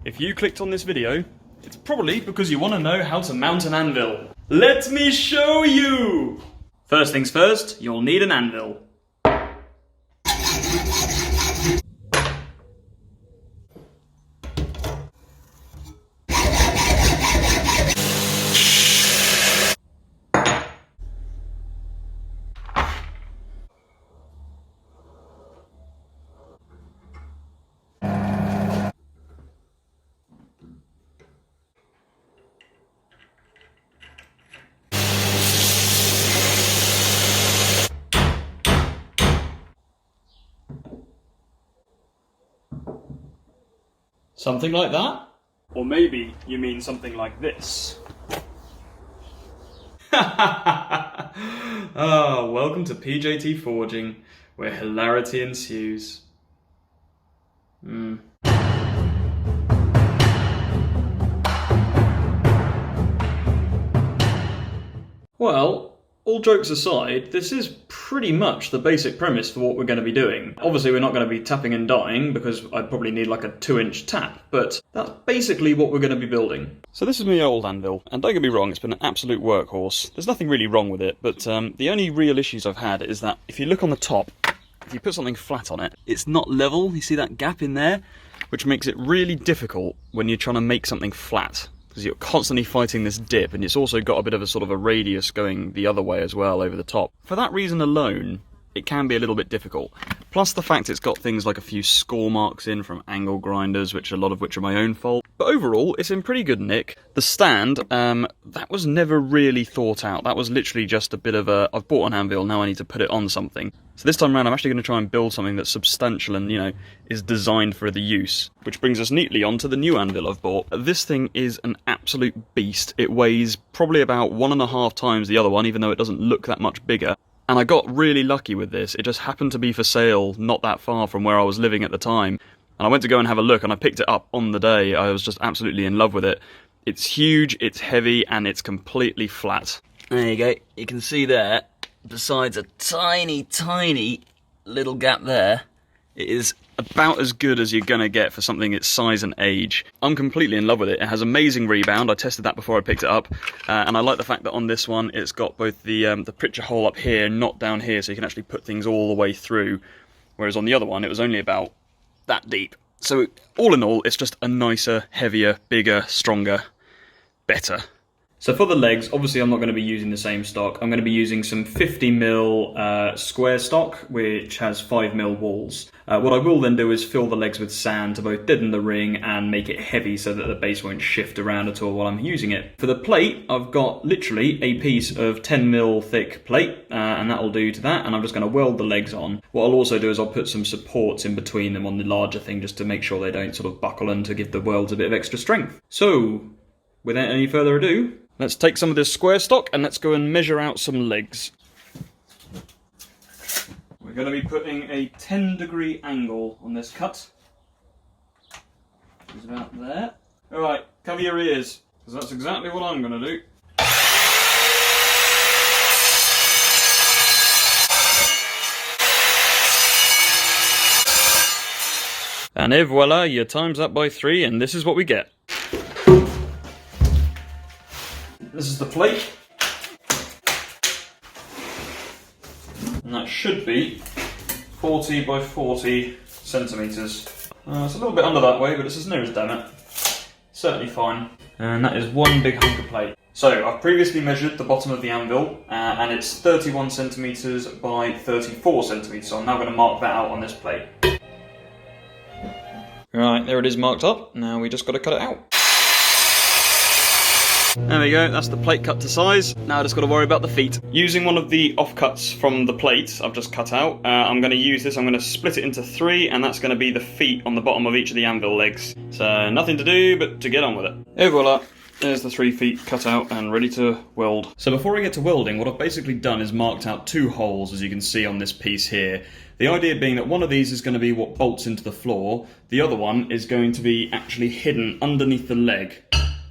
If you clicked on this video, it's probably because you want to know how to mount an anvil. Let me show you! First things first, you'll need an anvil. Something like that? Or maybe you mean something like this. Ah, welcome to PJT Forging, where hilarity ensues. Well, all jokes aside, this is pretty much the basic premise for what we're going to be doing. Obviously we're not going to be tapping and dyeing, because I'd probably need like a 2-inch tap, but that's basically what we're going to be building. So this is my old anvil, and don't get me wrong, it's been an absolute workhorse. There's nothing really wrong with it, but the only real issues I've had is that if you look on the top, if you put something flat on it, it's not level. You see that gap in there? Which makes it really difficult when you're trying to make something flat, because you're constantly fighting this dip, and it's also got a bit of a sort of a radius going the other way as well over the top. For that reason alone, it can be a little bit difficult. Plus the fact it's got things like a few score marks in from angle grinders, which a lot of which are my own fault. But overall, it's in pretty good nick. The stand, that was never really thought out. That was literally just a bit of a, I've bought an anvil, now I need to put it on something. So this time around, I'm actually going to try and build something that's substantial and, you know, is designed for the use. Which brings us neatly onto the new anvil I've bought. This thing is an absolute beast. It weighs probably about 1.5 times the other one, even though it doesn't look that much bigger. And I got really lucky with this. It just happened to be for sale not that far from where I was living at the time. And I went to go and have a look, and I picked it up on the day. I was just absolutely in love with it. It's huge, it's heavy, and it's completely flat. There you go. You can see there, besides a tiny, tiny little gap there, it is about as good as you're going to get for something its size and age. I'm completely in love with it. It has amazing rebound. I tested that before I picked it up. And I like the fact that on this one, it's got both the pritcher hole up here, not down here, so you can actually put things all the way through. Whereas on the other one, it was only about that deep. So all in all, it's just a nicer, heavier, bigger, stronger, better. So for the legs, obviously I'm not going to be using the same stock. I'm going to be using some 50mm square stock, which has 5mm walls. What I will then do is fill the legs with sand to both deaden the ring and make it heavy so that the base won't shift around at all while I'm using it. For the plate, I've got literally a piece of 10mm thick plate, and that'll do to that, and I'm just going to weld the legs on. What I'll also do is I'll put some supports in between them on the larger thing just to make sure they don't sort of buckle and to give the welds a bit of extra strength. So, without any further ado, let's take some of this square stock and let's go and measure out some legs. We're going to be putting a 10-degree angle on this cut. It's about there. Alright, cover your ears, because that's exactly what I'm going to do. And et voila, your time's up by 3, and this is what we get. This is the plate, and that should be 40 by 40 centimetres. It's a little bit under that way, but it's as near as damn it. Certainly fine. And that is one big hunk of plate. So I've previously measured the bottom of the anvil, and it's 31 centimetres by 34 centimetres, so I'm now going to mark that out on this plate. Right, there it is marked up. Now we just got to cut it out. There we go, that's the plate cut to size. Now I just got to worry about the feet. Using one of the offcuts from the plate I've just cut out, I'm going to use this, I'm going to split it into 3, and that's going to be the feet on the bottom of each of the anvil legs. So nothing to do but to get on with it. Et voila, there's the 3 feet cut out and ready to weld. So before I get to welding, what I've basically done is marked out 2 holes, as you can see on this piece here. The idea being that one of these is going to be what bolts into the floor, the other one is going to be actually hidden underneath the leg,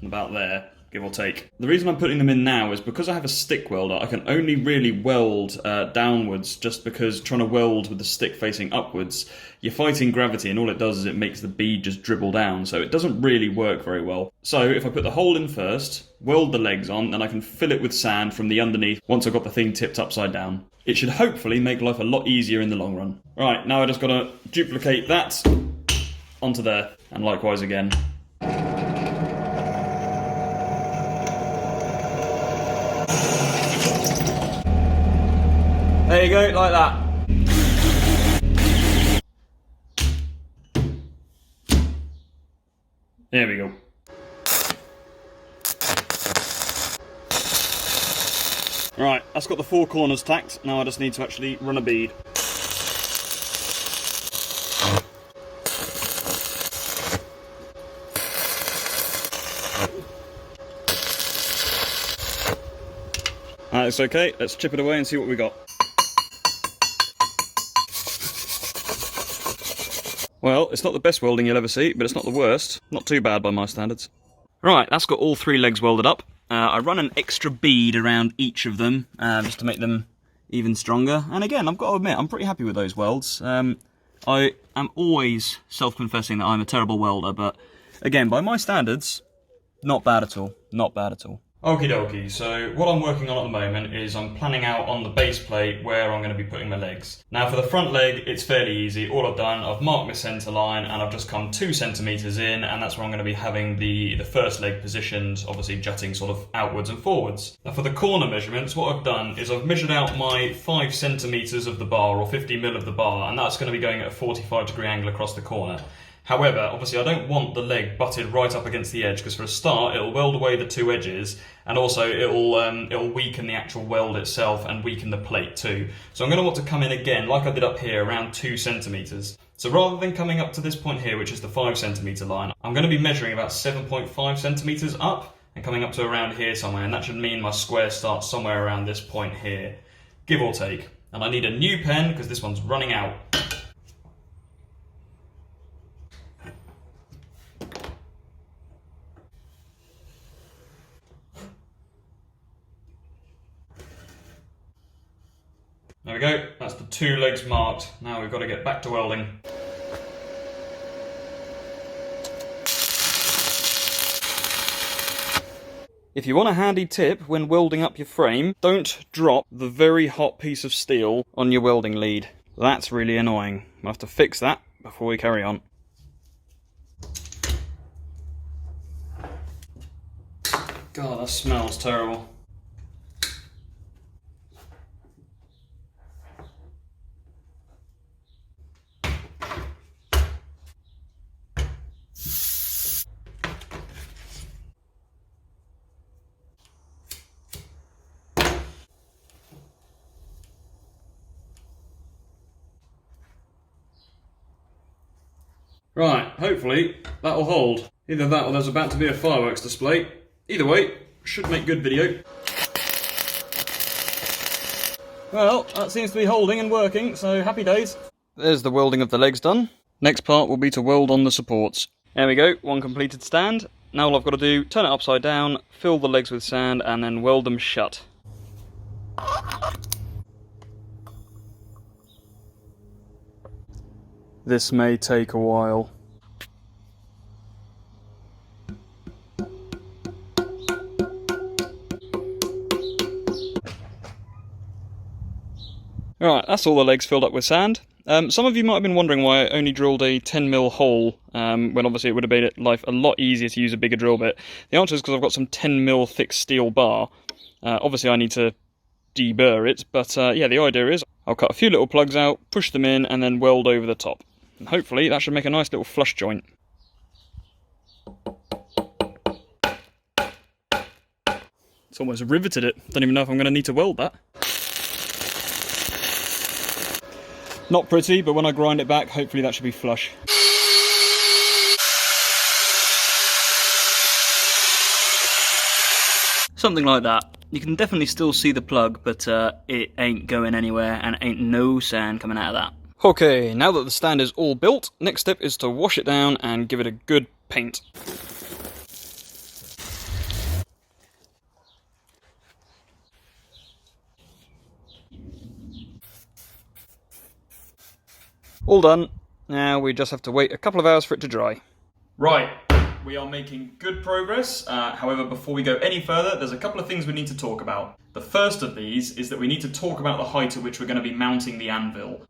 about there. give or take. The reason I'm putting them in now is because I have a stick welder, I can only really weld downwards, just because trying to weld with the stick facing upwards, you're fighting gravity and all it does is it makes the bead just dribble down, so it doesn't really work very well. So if I put the hole in first, weld the legs on, then I can fill it with sand from the underneath once I've got the thing tipped upside down. It should hopefully make life a lot easier in the long run. Right, now I just gotta duplicate that onto there, and likewise again. There you go, like that. There we go. Right, that's got the 4 corners tacked. Now I just need to actually run a bead. That's okay, let's chip it away and see what we got. Well, it's not the best welding you'll ever see, but it's not the worst. Not too bad by my standards. Right, that's got all 3 legs welded up. I run an extra bead around each of them, just to make them even stronger. And again, I've got to admit, I'm pretty happy with those welds. I am always self-confessing that I'm a terrible welder, but again, by my standards, not bad at all. Not bad at all. Okie dokie, so what I'm working on at the moment is I'm planning out on the base plate where I'm going to be putting my legs. Now for the front leg, it's fairly easy. All I've done, I've marked my centre line and I've just come 2 centimetres in, and that's where I'm going to be having the first leg positioned, obviously jutting sort of outwards and forwards. Now for the corner measurements, what I've done is I've measured out my 5 centimetres of the bar, or 50mm of the bar, and that's going to be going at a 45-degree angle across the corner. However, obviously I don't want the leg butted right up against the edge, because for a start it'll weld away the 2 edges, and also it'll weaken the actual weld itself and weaken the plate too. So I'm going to want to come in again, like I did up here, around 2 centimetres. So rather than coming up to this point here, which is the 5 centimetre line, I'm going to be measuring about 7.5 centimetres up and coming up to around here somewhere, and that should mean my square starts somewhere around this point here, give or take. And I need a new pen because this one's running out. There we go, that's the 2 legs marked. Now we've got to get back to welding. If you want a handy tip when welding up your frame, don't drop the very hot piece of steel on your welding lead. That's really annoying. We'll have to fix that before we carry on. God, that smells terrible. Right, hopefully that'll hold. Either that or there's about to be a fireworks display. Either way, should make good video. Well, that seems to be holding and working, so happy days. There's the welding of the legs done. Next part will be to weld on the supports. There we go, 1 completed stand. Now all I've got to do, turn it upside down, fill the legs with sand, and then weld them shut. This may take a while. Alright, that's all the legs filled up with sand. Some of you might have been wondering why I only drilled a 10mm hole, when obviously it would have made life a lot easier to use a bigger drill bit. The answer is because I've got some 10mm thick steel bar. Obviously I need to deburr it, but yeah, the idea is I'll cut a few little plugs out, push them in, and then weld over the top. And hopefully that should make a nice little flush joint. It's almost riveted it. Don't even know if I'm going to need to weld that. Not pretty, but when I grind it back, hopefully that should be flush. Something like that. You can definitely still see the plug, but it ain't going anywhere, and ain't no sand coming out of that. Okay, now that the stand is all built, next step is to wash it down and give it a good paint. All done. Now we just have to wait a couple of hours for it to dry. Right, we are making good progress. However, before we go any further, there's a couple of things we need to talk about. The first of these is that we need to talk about the height at which we're going to be mounting the anvil.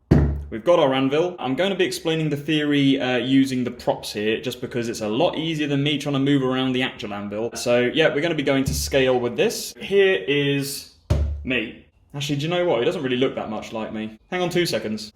We've got our anvil. I'm going to be explaining the theory using the props here, just because it's a lot easier than me trying to move around the actual anvil. So yeah, we're going to be going to scale with this. Here is me. Actually, do you know what? It doesn't really look that much like me. Hang on 2 seconds.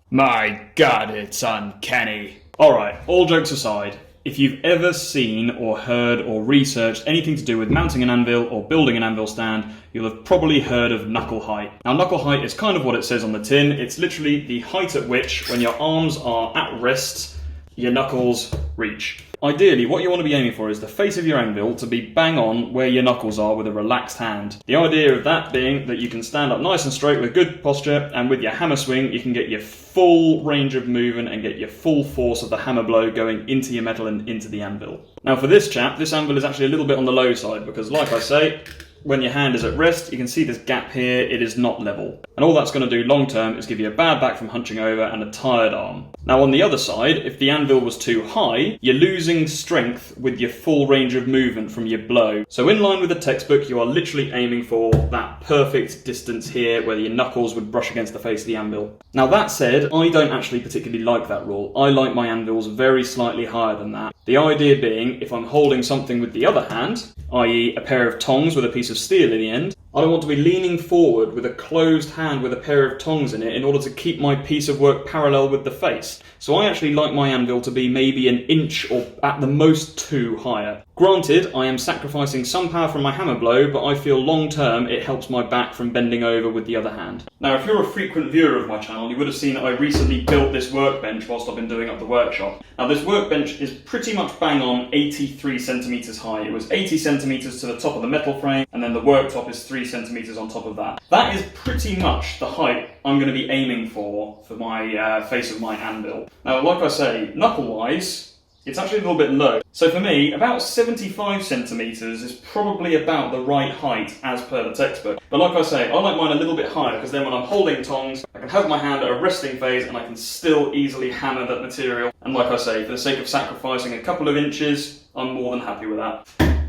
My God, it's uncanny. Alright, all jokes aside, if you've ever seen or heard or researched anything to do with mounting an anvil or building an anvil stand, you'll have probably heard of knuckle height. Now, knuckle height is kind of what it says on the tin. It's literally the height at which, when your arms are at rest, your knuckles reach. Ideally, what you want to be aiming for is the face of your anvil to be bang on where your knuckles are with a relaxed hand. The idea of that being that you can stand up nice and straight with good posture, and with your hammer swing you can get your full range of movement and get your full force of the hammer blow going into your metal and into the anvil. Now for this chap, this anvil is actually a little bit on the low side because, like I say, when your hand is at rest, you can see this gap here, it is not level. And all that's going to do long term is give you a bad back from hunching over and a tired arm. Now on the other side, if the anvil was too high, you're losing strength with your full range of movement from your blow. So in line with the textbook, you are literally aiming for that perfect distance here where your knuckles would brush against the face of the anvil. Now that said, I don't actually particularly like that rule. I like my anvils very slightly higher than that. The idea being, if I'm holding something with the other hand, i.e. a pair of tongs with a piece of steel in the end, I don't want to be leaning forward with a closed hand with a pair of tongs in it in order to keep my piece of work parallel with the face. So I actually like my anvil to be maybe an inch or at the most 2 higher. Granted, I am sacrificing some power from my hammer blow, but I feel long term it helps my back from bending over with the other hand. Now if you're a frequent viewer of my channel, you would have seen that I recently built this workbench whilst I've been doing up the workshop. Now this workbench is pretty much bang on 83 centimetres high. It was 80 centimetres to the top of the metal frame, and then the worktop is 3 centimetres on top of that. That is pretty much the height I'm going to be aiming for my face of my anvil. Now like I say, knuckle-wise, it's actually a little bit low. So for me, about 75 centimetres is probably about the right height as per the textbook. But like I say, I like mine a little bit higher because then when I'm holding tongs, I can have my hand at a resting phase and I can still easily hammer that material. And like I say, for the sake of sacrificing a couple of inches, I'm more than happy with that.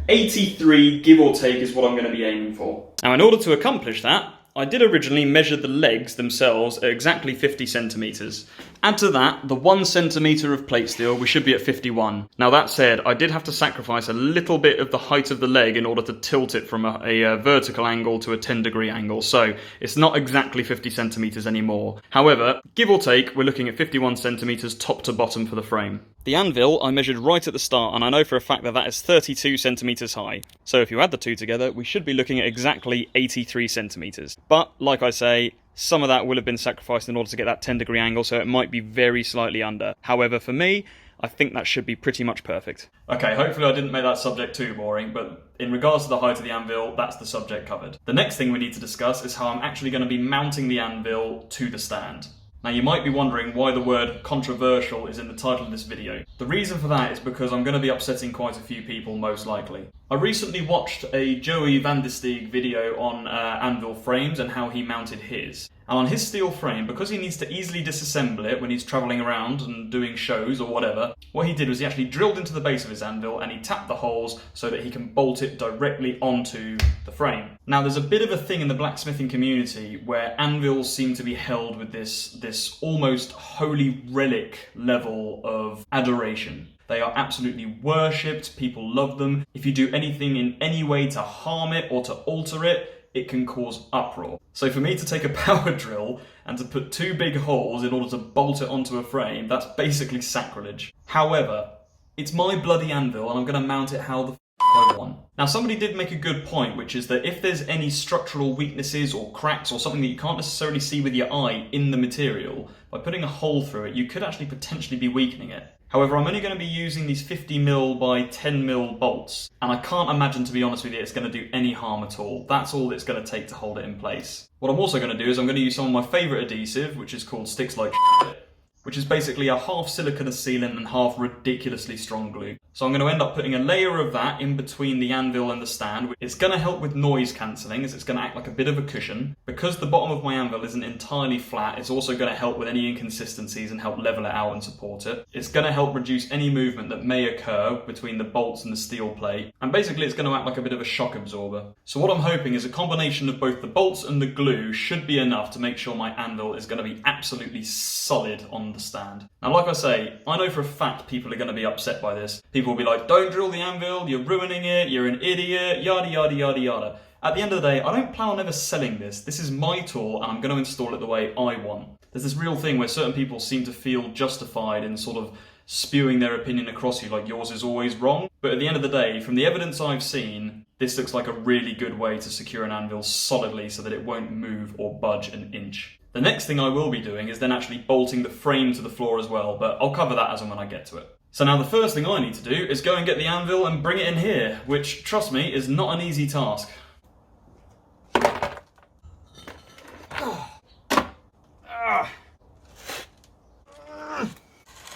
83, give or take, is what I'm going to be aiming for. Now in order to accomplish that, I did originally measure the legs themselves at exactly 50 centimetres. Add to that the 1 centimetre of plate steel, we should be at 51. Now that said, I did have to sacrifice a little bit of the height of the leg in order to tilt it from a vertical angle to a 10-degree angle, so it's not exactly 50 centimetres anymore. However, give or take, we're looking at 51 centimetres top to bottom for the frame. The anvil I measured right at the start, and I know for a fact that that is 32 centimetres high. So if you add the two together, we should be looking at exactly 83 centimetres. But, like I say, some of that will have been sacrificed in order to get that 10-degree angle, so it might be very slightly under. However, for me, I think that should be pretty much perfect. Okay, hopefully I didn't make that subject too boring, but in regards to the height of the anvil, that's the subject covered. The next thing we need to discuss is how I'm actually going to be mounting the anvil to the stand. Now you might be wondering why the word controversial is in the title of this video. The reason for that is because I'm going to be upsetting quite a few people, most likely. I recently watched a Joey Van der Steeg video on anvil frames and how he mounted his. And on his steel frame, because he needs to easily disassemble it when he's travelling around and doing shows or whatever, what he did was he actually drilled into the base of his anvil and he tapped the holes so that he can bolt it directly onto the frame. Now there's a bit of a thing in the blacksmithing community where anvils seem to be held with this almost holy relic level of adoration. They are absolutely worshipped, people love them. If you do anything in any way to harm it or to alter it, it can cause uproar. So for me to take a power drill and to put 2 big holes in order to bolt it onto a frame, that's basically sacrilege. However, it's my bloody anvil and I'm going to mount it how the I want. Now somebody did make a good point, which is that if there's any structural weaknesses or cracks or something that you can't necessarily see with your eye in the material, by putting a hole through it, you could actually potentially be weakening it. However, I'm only going to be using these 50mm by 10mm bolts, and I can't imagine, to be honest with you, it's going to do any harm at all. That's all it's going to take to hold it in place. What I'm also going to do is I'm going to use some of my favourite adhesive, which is called Sticks Like Shit. which is basically a half silicon sealant and half ridiculously strong glue. So I'm going to end up putting a layer of that in between the anvil and the stand. It's going to help with noise cancelling, as it's going to act like a bit of a cushion. Because the bottom of my anvil isn't entirely flat, it's also going to help with any inconsistencies and help level it out and support it. It's going to help reduce any movement that may occur between the bolts and the steel plate. And basically it's going to act like a bit of a shock absorber. So what I'm hoping is a combination of both the bolts and the glue should be enough to make sure my anvil is going to be absolutely solid on the stand. Now, like I say, I know for a fact people are going to be upset by this. People will be like, don't drill the anvil, you're ruining it, you're an idiot, yada yada yada yada. At the end of the day, I don't plan on ever selling this. This is my tool and I'm going to install it the way I want. There's this real thing where certain people seem to feel justified in sort of spewing their opinion across you like yours is always wrong. But at the end of the day, from the evidence I've seen, this looks like a really good way to secure an anvil solidly so that it won't move or budge an inch. The next thing I will be doing is then actually bolting the frame to the floor as well, but I'll cover that as and when I get to it. So now the first thing I need to do is go and get the anvil and bring it in here, which, trust me, is not an easy task.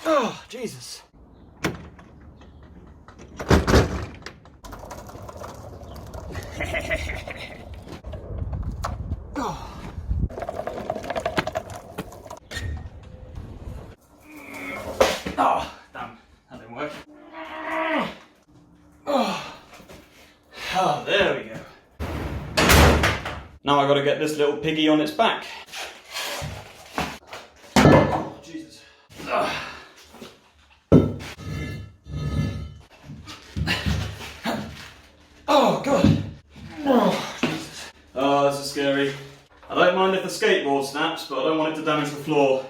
Oh, Jesus. Oh. Oh, damn, that didn't work. Oh, there we go. Now I've got to get this little piggy on its back. Oh, Jesus. Oh, God. Oh, Jesus. Oh, this is scary. I don't mind if the skateboard snaps, but I don't want it to damage the floor.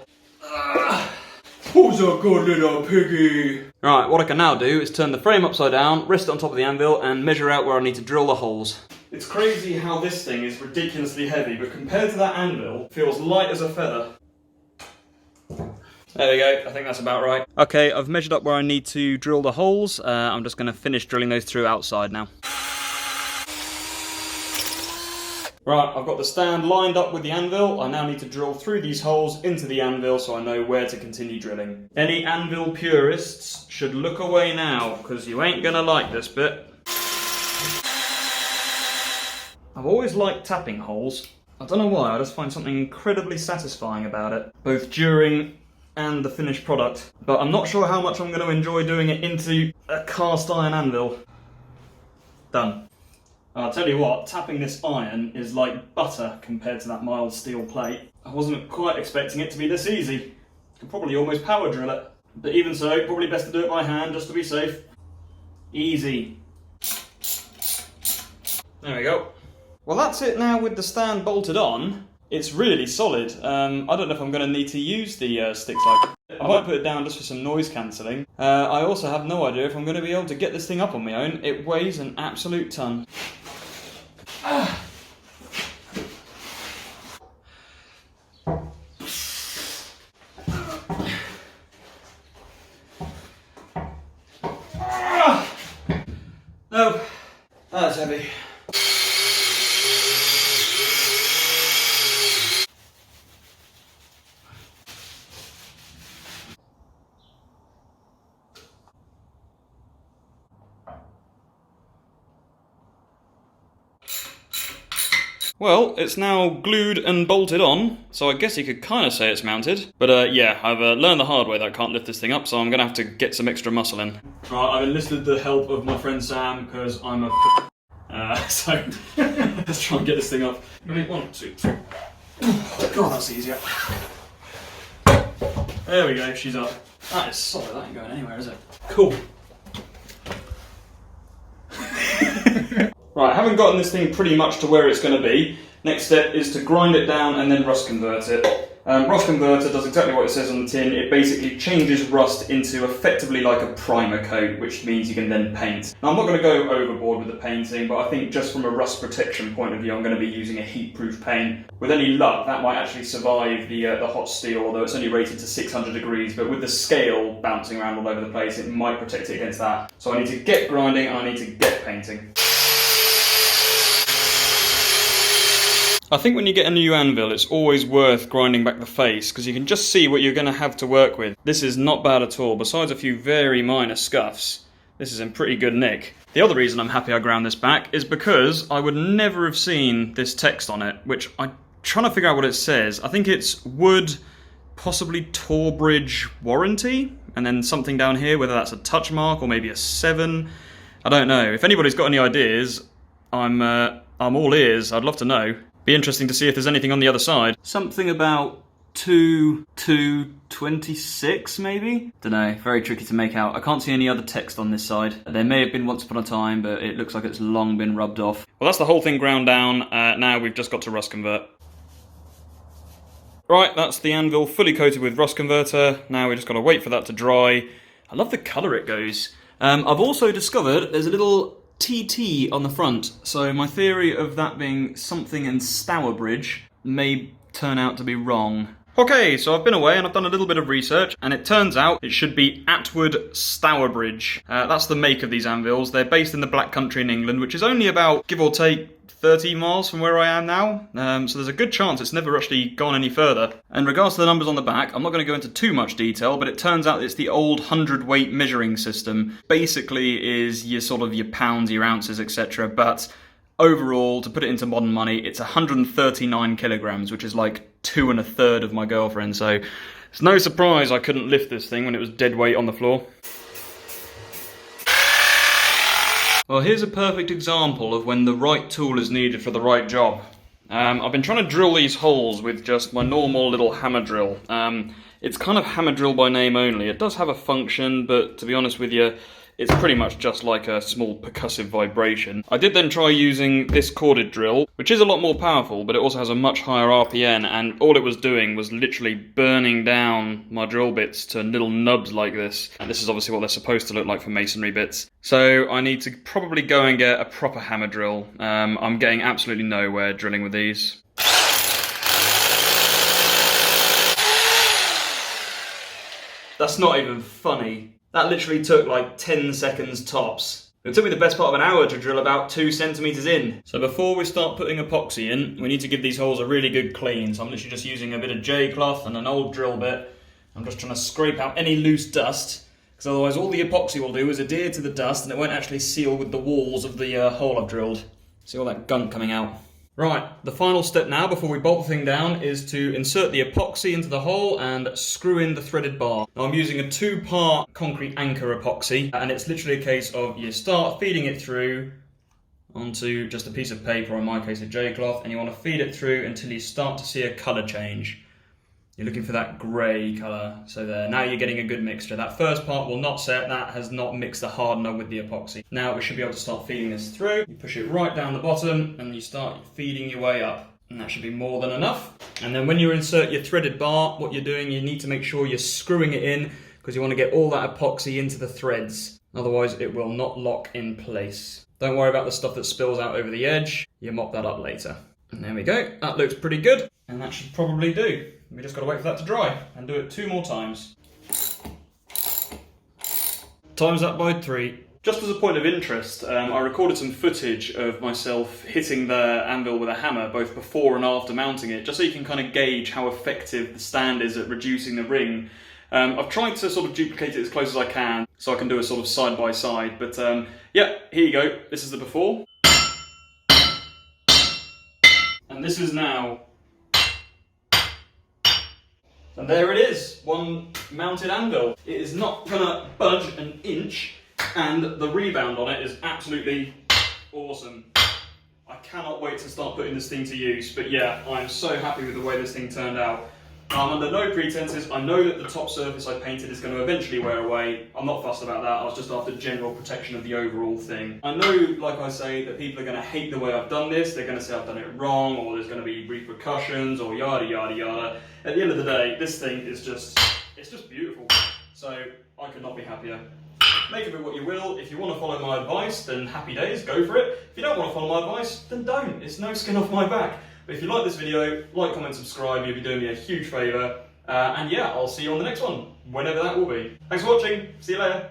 Who's a good little piggy? Right, what I can now do is turn the frame upside down, rest it on top of the anvil, and measure out where I need to drill the holes. It's crazy how this thing is ridiculously heavy, but compared to that anvil, it feels light as a feather. There we go, I think that's about right. Okay, I've measured up where I need to drill the holes. I'm just going to finish drilling those through outside now. Right, I've got the stand lined up with the anvil. I now need to drill through these holes into the anvil so I know where to continue drilling. Any anvil purists should look away now, because you ain't gonna like this bit. I've always liked tapping holes. I don't know why, I just find something incredibly satisfying about it, both during and the finished product. But I'm not sure how much I'm going to enjoy doing it into a cast iron anvil. Done. I'll tell you what, tapping this iron is like butter compared to that mild steel plate. I wasn't quite expecting it to be this easy. Could probably almost power drill it. But even so, probably best to do it by hand just to be safe. Easy. There we go. Well, that's it now with the stand bolted on. It's really solid. I don't know if I'm going to need to use the stick side. I might put it down just for some noise cancelling. I also have no idea if I'm going to be able to get this thing up on my own. It weighs an absolute ton. No, that's heavy. Well, it's now glued and bolted on, so I guess you could kind of say it's mounted. But yeah, I've learned the hard way that I can't lift this thing up, so I'm going to have to get some extra muscle in. Right, I've enlisted the help of my friend Sam, because I'm a so, let's try and get this thing up. Ready? 1, 2, 3. God, that's easier. There we go, she's up. That is solid, that ain't going anywhere, is it? Cool. Right, having gotten this thing pretty much to where it's going to be, next step is to grind it down and then rust convert it. Rust converter does exactly what it says on the tin. It basically changes rust into effectively like a primer coat, which means you can then paint. Now, I'm not going to go overboard with the painting, but I think just from a rust protection point of view, I'm going to be using a heat-proof paint. With any luck, that might actually survive the hot steel, although it's only rated to 600 degrees, but with the scale bouncing around all over the place, it might protect it against that. So I need to get grinding and I need to get painting. I think when you get a new anvil, it's always worth grinding back the face, because you can just see what you're going to have to work with. This is not bad at all, besides a few very minor scuffs. This is in pretty good nick. The other reason I'm happy I ground this back is because I would never have seen this text on it, which I'm trying to figure out what it says. I think it's wood, possibly Torbridge warranty, and then something down here, whether that's a touch mark or maybe a 7. I don't know. If anybody's got any ideas, I'm all ears. I'd love to know. Be interesting to see if there's anything on the other side. Something about 226 maybe? Dunno, very tricky to make out. I can't see any other text on this side. There may have been once upon a time, but it looks like it's long been rubbed off. Well, that's the whole thing ground down. Now we've just got to rust convert. Right, that's the anvil fully coated with rust converter. Now we just got to wait for that to dry. I love the colour it goes. I've also discovered there's a little TT on the front, so my theory of that being something in Stourbridge may turn out to be wrong. Okay, so I've been away and I've done a little bit of research, and it turns out it should be Atwood Stourbridge. That's the make of these anvils. They're based in the Black Country in England, which is only about, give or take, 30 miles from where I am now, so there's a good chance it's never actually gone any further. In regards to the numbers on the back, I'm not going to go into too much detail, but it turns out it's the old 100-weight measuring system. Basically is your sort of your pounds, your ounces, etc. But overall, to put it into modern money, it's 139 kilograms, which is like 2 1/3 of my girlfriend, so it's no surprise I couldn't lift this thing when it was dead weight on the floor. Well, here's a perfect example of when the right tool is needed for the right job. I've been trying to drill these holes with just my normal little hammer drill. It's kind of hammer drill by name only. It does have a function, but to be honest with you, it's pretty much just like a small percussive vibration. I did then try using this corded drill, which is a lot more powerful, but it also has a much higher RPM, and all it was doing was literally burning down my drill bits to little nubs like this. And this is obviously what they're supposed to look like for masonry bits. So I need to probably go and get a proper hammer drill. I'm getting absolutely nowhere drilling with these. That's not even funny. That literally took like 10 seconds tops. It took me the best part of an hour to drill about 2 centimetres in. So before we start putting epoxy in, we need to give these holes a really good clean. So I'm literally just using a bit of J-cloth and an old drill bit. I'm just trying to scrape out any loose dust, because otherwise all the epoxy will do is adhere to the dust and it won't actually seal with the walls of the hole I've drilled. See all that gunk coming out. Right, the final step now before we bolt the thing down is to insert the epoxy into the hole and screw in the threaded bar. Now I'm using a 2-part concrete anchor epoxy, and it's literally a case of you start feeding it through onto just a piece of paper, or in my case a J-cloth, and you want to feed it through until you start to see a colour change. You're looking for that grey colour, so there. Now you're getting a good mixture. That first part will not set, that has not mixed the hardener with the epoxy. Now we should be able to start feeding this through. You push it right down the bottom and you start feeding your way up. And that should be more than enough. And then when you insert your threaded bar, what you're doing, you need to make sure you're screwing it in, because you want to get all that epoxy into the threads. Otherwise it will not lock in place. Don't worry about the stuff that spills out over the edge. You mop that up later. And there we go. That looks pretty good. And that should probably do. We just got to wait for that to dry and do it 2 more times. Times that by 3. Just as a point of interest, I recorded some footage of myself hitting the anvil with a hammer, both before and after mounting it, just so you can kind of gauge how effective the stand is at reducing the ring. I've tried to sort of duplicate it as close as I can, so I can do a sort of side by side, but yeah, here you go. This is the before. And this is now. And there it is, one mounted anvil. It is not gonna budge an inch, and the rebound on it is absolutely awesome. I cannot wait to start putting this thing to use, but yeah, I'm so happy with the way this thing turned out. I'm under no pretenses. I know that the top surface I painted is going to eventually wear away. I'm not fussed about that. I was just after general protection of the overall thing. I know, like I say, that people are going to hate the way I've done this. They're going to say I've done it wrong, or there's going to be repercussions, or yada yada yada. At the end of the day, this thing is just, it's just beautiful. So I could not be happier. Make of it what you will. If you want to follow my advice, then happy days, go for it. If you don't want to follow my advice, then don't. It's no skin off my back. But if you like this video, like, comment, subscribe, you'll be doing me a huge favour. And yeah, I'll see you on the next one, whenever that will be. Thanks for watching, see you later.